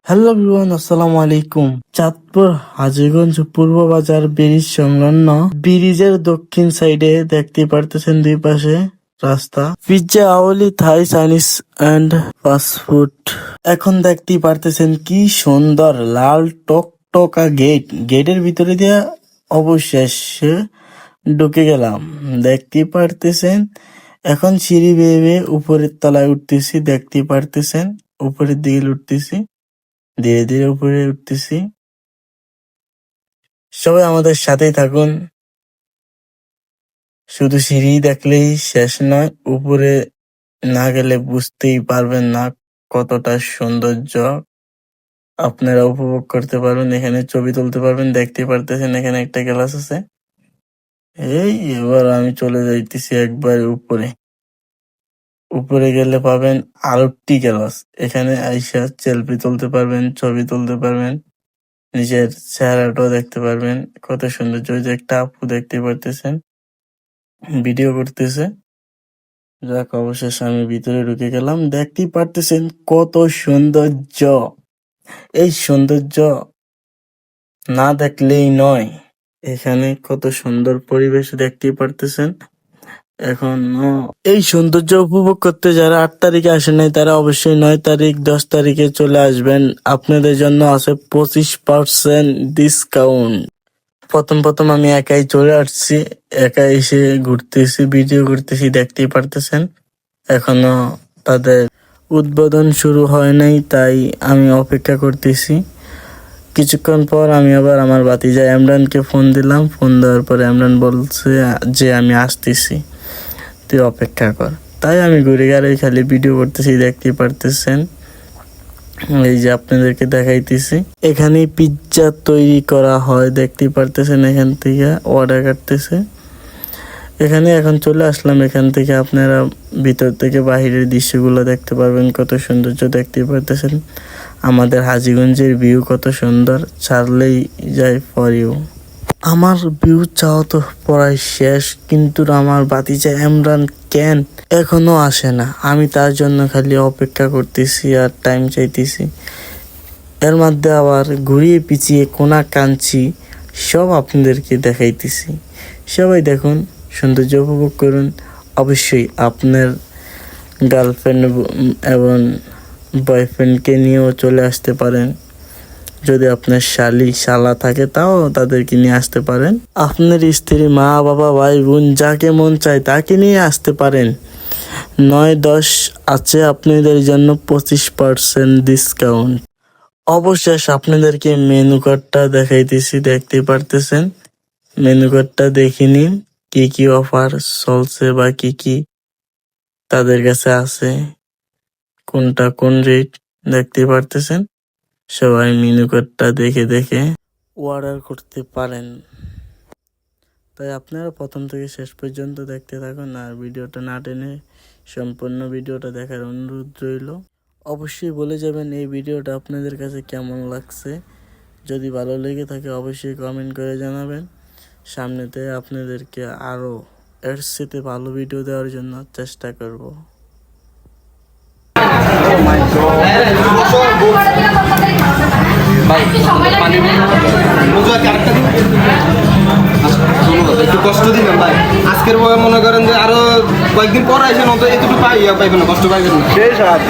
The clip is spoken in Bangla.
হ্যালো এভরিওয়ান, আসসালামু আলাইকুম। চাঁদপুর হাজীগঞ্জ পূর্ব বাজার ব্রিজ সংলগ্ন ব্রিজের দক্ষিণ সাইডে দেখতে পারতেছেন দুই পাশে রাস্তা। পিজ্জা, আওলি, থাই, চাইনিজ এন্ড ফাস্টফুড। এখন দেখতে পারতেছেন কি সুন্দর লাল টকটকা গেট। গেটের ভিতরে দিয়ে অবশেষে ঢুকে গেলাম। দেখতে পারতেছেন এখন সিঁড়ি বেয়ে বেয়ে উপরের তলায় উঠতেছি। দেখতে পারতেছেন উপরের দিকে উঠতেছি, ধীরে ধীরে উপরে উঠতেছি। সবাই আমাদের সাথেই থাকুন। শুধু সিঁড়ি দেখলেই শেষ নয়, উপরে না গেলে বুঝতেই পারবেন না কতটা সৌন্দর্য আপনারা উপভোগ করতে পারবেন। এখানে ছবি তুলতে পারবেন। দেখতে পারতেছেন এখানে একটা গ্লাস আছে। এই এবার আমি চলে যাইতেছি একবার উপরে। উপরে গেলে পাবেন আরেকটি গ্লাস। এখানে আইসা সেলফি তুলতে পারবেন, ছবি তুলতে পারবেন, নিজের চেহারাটাও দেখতে পারবেন। কত সুন্দর। ওই যে একটা আপু দেখতে পারতেছেন ভিডিও করতেছে। যাক, অবশেষে আমি ভিতরে ঢুকে গেলাম। দেখতেই পারতেছেন কত সৌন্দর্য। এই সৌন্দর্য না দেখলেই নয়। এখানে কত সুন্দর পরিবেশ দেখতেই পারতেছেন। এখন এই সৌন্দর্য উপভোগ করতে যারা 8 তারিখে আসেন নাই তারা অবশ্যই 9 তারিখ 10 তারিখে চলে আসবেন। আপনাদের জন্য আছে 25% ডিসকাউন্ট। প্রথম আমি একাই চলে আসছি, একাই এসে ঘুরতেছি, ভিডিও করতেছি। দেখতেই পারতেছেন এখনো তাদের উদ্বোধন শুরু হয় নাই, তাই আমি অপেক্ষা করতেছি। কিছুক্ষণ পর আমি আবার আমার ভাতিজা ইমরানকে ফোন দিলাম। ফোন দেওয়ার পরে ইমরান বলছে যে আমি আসতেছি, তুই অপেক্ষা কর। তাই আমি ঘুরে গেলে খালি ভিডিও করতেছি। দেখতেই পারতেছেন এই যে আপনাদেরকে দেখাইতেছি। এখানে পিজ্জা তৈরি করা হয়। দেখতেই পারতেছেন এখান থেকে অর্ডার কাটতেছে। এখানে এখন চলে আসলাম। এখান থেকে আপনারা ভিতর থেকে বাহিরের দৃশ্যগুলো দেখতে পারবেন। কত সৌন্দর্য দেখতেই পারতেছেন। আমাদের হাজীগঞ্জের ভিউ কত সুন্দর, ছাড়লেই যায় ফর ইউ। আমার ভিউ চাও তো পড়াই শেষ, কিন্তু আমার ভাতিজা ইমরান কেন এখনো আসে না? আমি তার জন্য খালি অপেক্ষা করতেছি আর টাইম চাইতেছি। এর মধ্যে আবার ঘুরিয়ে পিছিয়ে কোনা কাঞ্চি সব আপনাদেরকে দেখাইতেছি। সবাই দেখুন, সৌন্দর্য উপভোগ করুন। অবশ্যই আপনার গার্লফ্রেন্ড এবং বয়ফ্রেন্ডকে নিয়েও চলে আসতে পারেন। যদি আপনার শালা থাকে তাও তাদেরকে নিয়ে আসতে পারেন। আপনার স্ত্রী, মা, বাবা, ভাই, বোন যাকে মন চায় তাকে নিয়ে আসতে পারেন। 9-10 আছে আপনাদের জন্য 25% ডিসকাউন্ট। অবশেষ আপনাদেরকে মেনু কার্ডটা দেখাইতেছি। দেখতে পারতেছেন মেনু কার্ডটা দেখে নিন, কি কি অফার চলছে বা কি কি তাদের কাছে আছে, কোনটা কোন রেট দেখতে পারতেছেন। সবাই মেনু কার্ডটা দেখে দেখে অর্ডার করতে পারেন। তাই আপনারা প্রথম থেকে শেষ পর্যন্ত দেখতে থাকুন আর ভিডিওটা না টেনে সম্পূর্ণ ভিডিওটা দেখার অনুরোধ রইল। অবশ্যই বলে যাবেন এই ভিডিওটা আপনাদের কাছে কেমন লাগছে। যদি ভালো লেগে থাকে অবশ্যই কমেন্ট করে জানাবেন। সামনেতে আপনাদেরকে আরও এর সাথে ভালো ভিডিও দেওয়ার জন্য চেষ্টা করব। একটু কষ্ট দিবেন ভাই। আজকের বয়ে মনে করেন যে আরো কয়েকদিন পর আসেন, অন্তত এটুকু পাইবেন না, কষ্ট পাইবেন না। শেষ হাত